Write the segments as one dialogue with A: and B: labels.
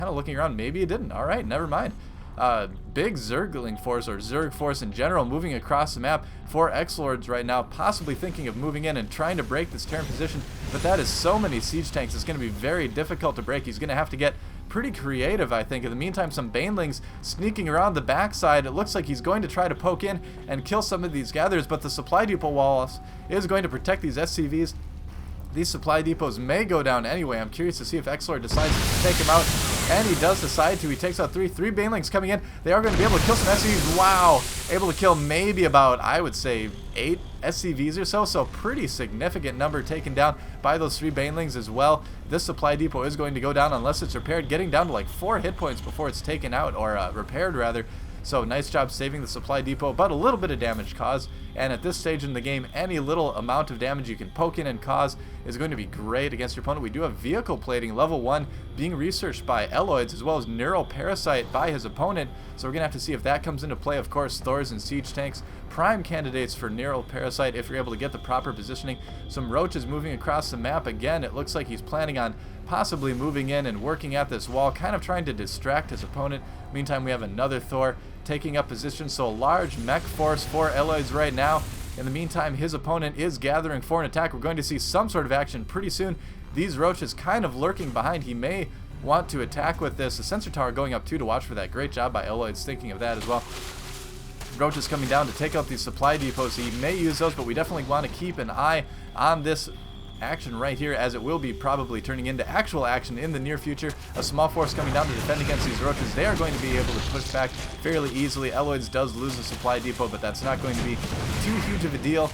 A: Kind of looking around, maybe it didn't. All right, never mind. Big Zergling force, or Zerg force in general, moving across the map for Xlords right now, possibly thinking of moving in and trying to break this Terran position, but that is so many siege tanks, it's going to be very difficult to break. He's going to have to get pretty creative, I think. In the meantime, some Banelings sneaking around the backside. It looks like he's going to try to poke in and kill some of these gatherers, but the supply depot walls is going to protect these SCVs. These supply depots may go down anyway. I'm curious to see if Xlord decides to take him out, and he does decide to. He takes out three Banelings coming in. They are going to be able to kill some SCVs. Wow! Able to kill maybe about, I would say, 8 SCVs or so. So pretty significant number taken down by those 3 Banelings as well. This supply depot is going to go down unless it's repaired, getting down to like 4 hit points before it's taken out, or repaired rather. So nice job saving the supply depot, but a little bit of damage caused. And at this stage in the game, any little amount of damage you can poke in and cause is going to be great against your opponent. We do have vehicle plating, level 1, being researched by Eloids, as well as neural parasite by his opponent. So we're going to have to see if that comes into play. Of course, Thors and siege tanks, prime candidates for neural parasite if you're able to get the proper positioning. Some roaches moving across the map. Again, it looks like he's planning on possibly moving in and working at this wall, kind of trying to distract his opponent. Meantime, we have another Thor taking up position, so a large mech force for Eloids right now. In the meantime, his opponent is gathering for an attack. We're going to see some sort of action pretty soon. These roaches kind of lurking behind. He may want to attack with this. The sensor tower going up too to watch for that. Great job by Eloids thinking of that as well. Roaches coming down to take out these supply depots. He may use those, but we definitely want to keep an eye on this action right here, as it will be probably turning into actual action in the near future. A small force coming down to defend against these roaches. They are going to be able to push back fairly easily. Eloids does lose the supply depot, but that's not going to be too huge of a deal.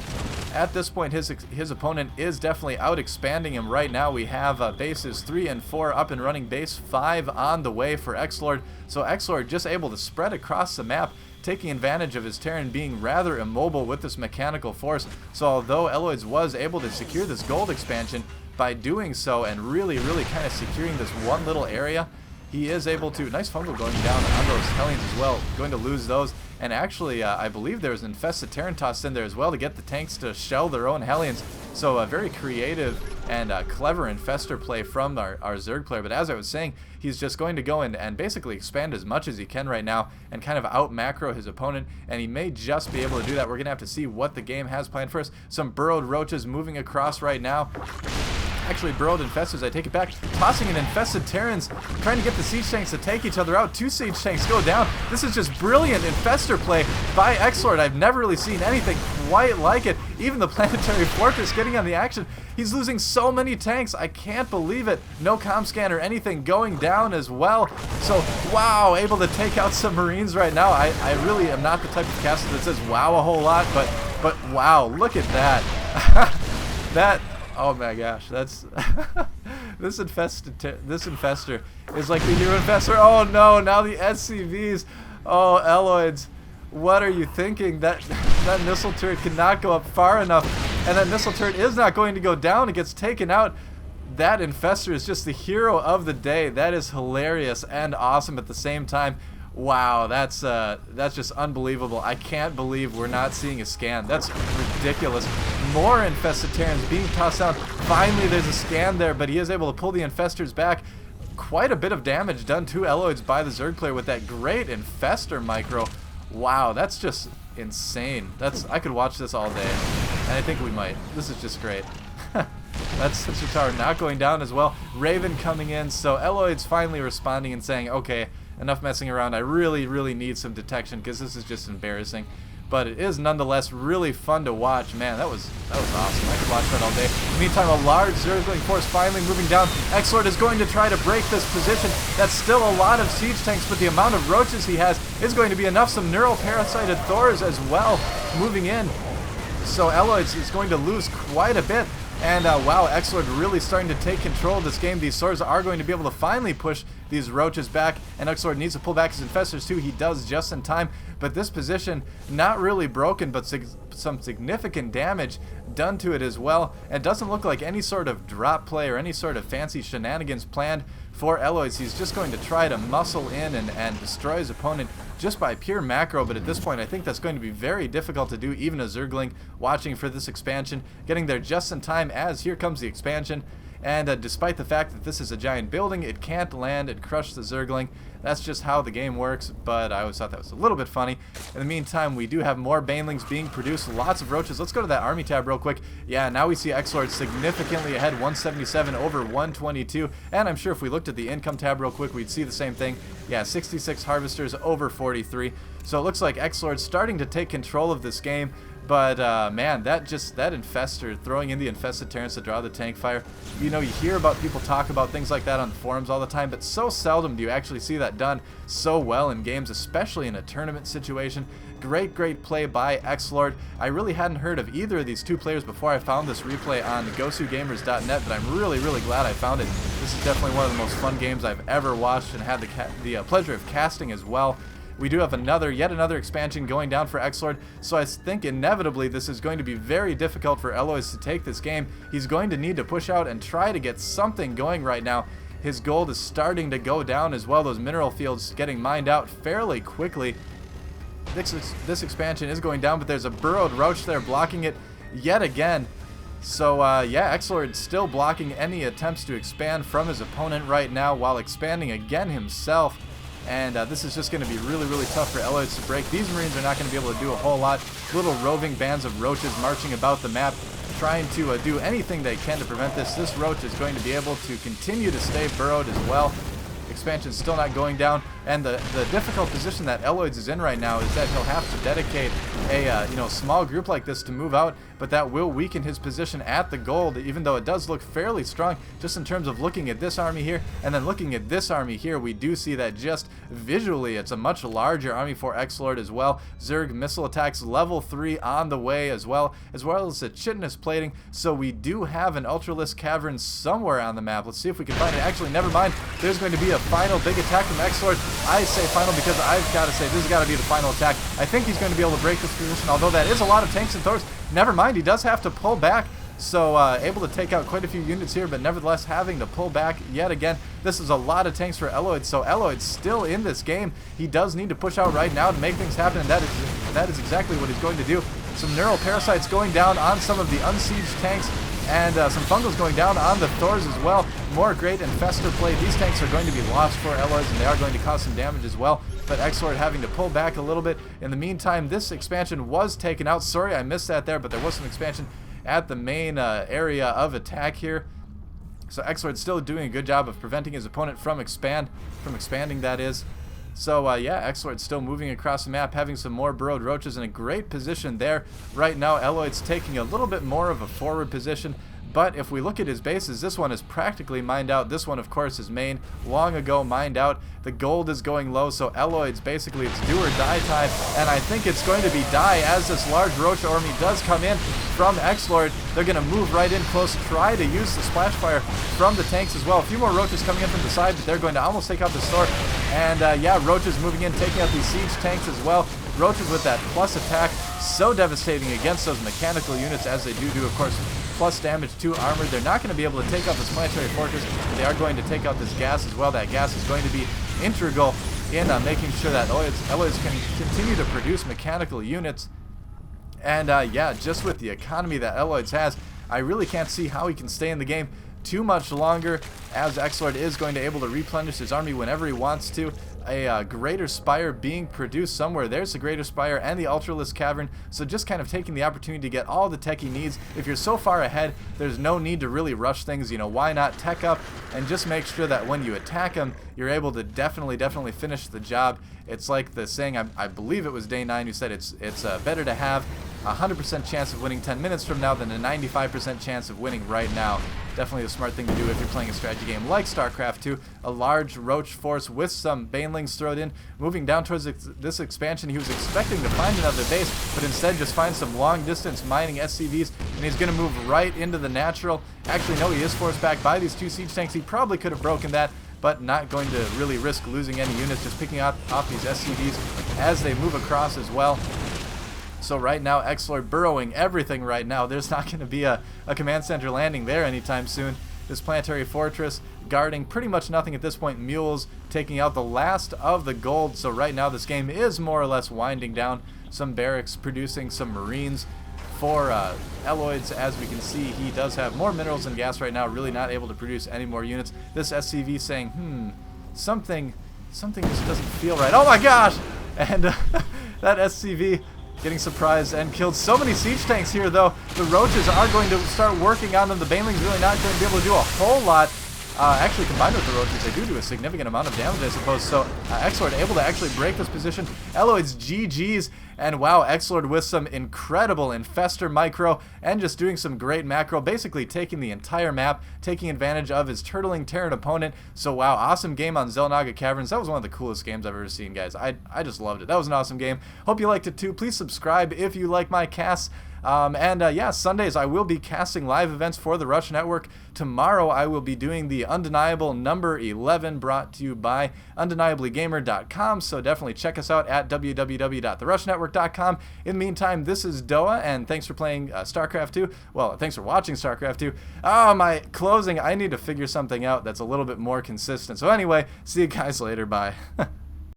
A: At this point, his opponent is definitely out expanding him right now. We have bases 3 and 4 up and running, base 5 on the way for Xlord. So Xlord just able to spread across the map, taking advantage of his Terran being rather immobile with this mechanical force. So although Eloids was able to secure this gold expansion, by doing so and really kind of securing this one little area, he is able to, nice fungal going down on those Hellions as well, going to lose those. And actually, I believe there's an infested Terran tossed in there as well to get the tanks to shell their own Hellions. So a very creative and clever infester play from our Zerg player. But as I was saying, he's just going to go in and basically expand as much as he can right now and kind of out macro his opponent. And he may just be able to do that. We're going to have to see what the game has planned for us. Some burrowed roaches moving across right now. Actually, burrowed infestors, I take it back. Tossing in infested Terrans, trying to get the siege tanks to take each other out. 2 siege tanks go down. This is just brilliant infester play by Xlord. I've never really seen anything quite like it. Even the planetary fortress getting on the action. He's losing so many tanks. I can't believe it. No comm scan or anything going down as well. So, wow, able to take out some Marines right now. I really am not the type of caster that says wow a whole lot, but wow, look at that. That... oh my gosh, that's this infester is like the hero infestor. Oh no, now the SCVs. Oh, Eloids, what are you thinking? That missile turret cannot go up far enough, and that missile turret is not going to go down. It gets taken out. That infester is just the hero of the day. That is hilarious and awesome at the same time. Wow, that's just unbelievable. I can't believe we're not seeing a scan. That's ridiculous. More infested Terrans being tossed out. Finally, there's a scan there, but he is able to pull the infestors back. Quite a bit of damage done to Eloids by the Zerg player with that great infester micro. Wow, that's just insane. I could watch this all day, and I think we might. This is just great. That's sensor tower not going down as well. Raven coming in, so Eloids finally responding and saying, okay, enough messing around. I really need some detection because this is just embarrassing. But it is nonetheless really fun to watch. Man, that was awesome. I could watch that all day. Meantime, a large Zergling force finally moving down. Xlord is going to try to break this position. That's still a lot of siege tanks, but the amount of roaches he has is going to be enough. Some neural parasited Thors as well moving in. So Eloids is going to lose quite a bit. And wow, Xlord really starting to take control of this game. These swords are going to be able to finally push these roaches back, and Xlord needs to pull back his infestors too. He does just in time, but this position not really broken, but some significant damage done to it as well. And it doesn't look like any sort of drop play or any sort of fancy shenanigans planned for Eloids. He's just going to try to muscle in and destroy his opponent just by pure macro, but at this point I think that's going to be very difficult to do. Even a Zergling watching for this expansion, getting there just in time as here comes the expansion. and despite the fact that this is a giant building, it can't land and crush the Zergling. That's just how the game works, but I always thought that was a little bit funny. In the meantime, we do have more banelings being produced, lots of roaches. Let's go to that army tab real quick. Yeah, now we see Xlord significantly ahead, 177 over 122, and I'm sure if we looked at the income tab real quick, we'd see the same thing. Yeah, 66 harvesters over 43. So it looks like Xlord's starting to take control of this game. But, man, that infestor, throwing in the infested Terrans to draw the tank fire, you know, you hear about people talk about things like that on the forums all the time, but so seldom do you actually see that done so well in games, especially in a tournament situation. Great play by Xlord. I really hadn't heard of either of these two players before I found this replay on gosugamers.net, but I'm really glad I found it. This is definitely one of the most fun games I've ever watched and had the pleasure of casting as well. We do have yet another expansion going down for Xlord, so I think inevitably this is going to be very difficult for Eloids to take this game. He's going to need to push out and try to get something going right now. His gold is starting to go down as well. Those mineral fields getting mined out fairly quickly. This expansion is going down, but there's a burrowed roach there blocking it yet again. So, yeah, Xlord still blocking any attempts to expand from his opponent right now while expanding again himself. And this is just going to be really tough for Eloids to break. These Marines are not going to be able to do a whole lot. Little roving bands of roaches marching about the map, trying to do anything they can to prevent this. This roach is going to be able to continue to stay burrowed as well. Expansion's still not going down, and the difficult position that Eloids is in right now is that he'll have to dedicate a small group like this to move out, but that will weaken his position at the gold, even though it does look fairly strong. Just in terms of looking at this army here and then looking at this army here, we do see that just visually it's a much larger army for Xlord as well. Zerg missile attacks level 3 on the way as well as a chitinous plating, so we do have an Ultralisk cavern somewhere on the map. Let's see if we can find it. Actually, never mind. There's going to be a final big attack from Xlord. I say final because I've got to say this has got to be the final attack. I think he's going to be able to break this position, although that is a lot of tanks and Thors. Never mind, he does have to pull back. So able to take out quite a few units here, but nevertheless having to pull back yet again. This is a lot of tanks for Eloids, so Eloids still in this game. He does need to push out right now to make things happen, and that is exactly what he's going to do. Some neural parasites going down on some of the unsieged tanks, and some fungals going down on the Thors as well. More great infestor play. These tanks are going to be lost for Eloids, and they are going to cause some damage as well. But Xlord having to pull back a little bit. In the meantime, this expansion was taken out. Sorry I missed that there, but there was some expansion at the main area of attack here. So Xlord's still doing a good job of preventing his opponent from expanding, that is. So yeah, Xlord's still moving across the map, having some more burrowed roaches in a great position there. Right now, Eloids taking a little bit more of a forward position. But if we look at his bases, this one is practically mined out. This one, of course, is main, long ago mined out. The gold is going low, so Eloids, basically, it's do or die time. And I think it's going to be die as this large roach army does come in from Xlord. They're going to move right in close, try to use the splash fire from the tanks as well. A few more roaches coming in from the side, but they're going to almost take out the Thor. And yeah, roaches moving in, taking out these siege tanks as well. Roaches with that plus attack, so devastating against those mechanical units, as they do, of course, plus damage to armor. They're not going to be able to take out this planetary fortress, but they are going to take out this gas as well. That gas is going to be integral in making sure that Eloids can continue to produce mechanical units. And yeah, just with the economy that Eloids has, I really can't see how he can stay in the game too much longer, as Xlord is going to be able to replenish his army whenever he wants to. A greater spire being produced somewhere. There's the greater spire and the Ultralisk cavern, so just kind of taking the opportunity to get all the tech he needs. If you're so far ahead, there's no need to really rush things. You know, why not tech up and just make sure that when you attack him, you're able to definitely finish the job. It's like the saying, I believe it was Day 9 who said it's better to have a 100% chance of winning 10 minutes from now than a 95% chance of winning right now. Definitely a smart thing to do if you're playing a strategy game like StarCraft 2. A large roach force with some banelings thrown in, moving down towards this expansion. He was expecting to find another base, but instead just finds some long distance mining SCVs, and he's going to move right into the natural. Actually, no, he is forced back by these two siege tanks. He probably could have broken that, but not going to really risk losing any units, just picking off these SCVs as they move across as well. So right now, Xlord burrowing everything right now. There's not going to be a command center landing there anytime soon. This planetary fortress guarding pretty much nothing at this point. Mules taking out the last of the gold. So right now, this game is more or less winding down. Some barracks producing some Marines for Eloids. As we can see, he does have more minerals than gas right now, really not able to produce any more units. This SCV saying, something just doesn't feel right. Oh my gosh! And that SCV getting surprised and killed so many siege tanks here, though. The roaches are going to start working on them. The baneling's really not going to be able to do a whole lot. Actually, combined with the roaches, they do a significant amount of damage, I suppose. So, Xlord able to actually break this position. Eloids GG's, and wow, Xlord with some incredible infester micro and just doing some great macro, basically taking the entire map, taking advantage of his turtling Terran opponent. So wow, awesome game on XelNaga Caverns. That was one of the coolest games I've ever seen, guys. I just loved it. That was an awesome game. Hope you liked it too. Please subscribe if you like my casts. Yeah, Sundays I will be casting live events for the Rush Network. Tomorrow I will be doing the Undeniable number 11, brought to you by undeniablygamer.com. So definitely check us out at www.therushnetwork.com. In the meantime, this is Doa, and thanks for playing StarCraft 2. Well, thanks for watching StarCraft 2. Oh, my closing. I need to figure something out that's a little bit more consistent. So anyway, see you guys later. Bye.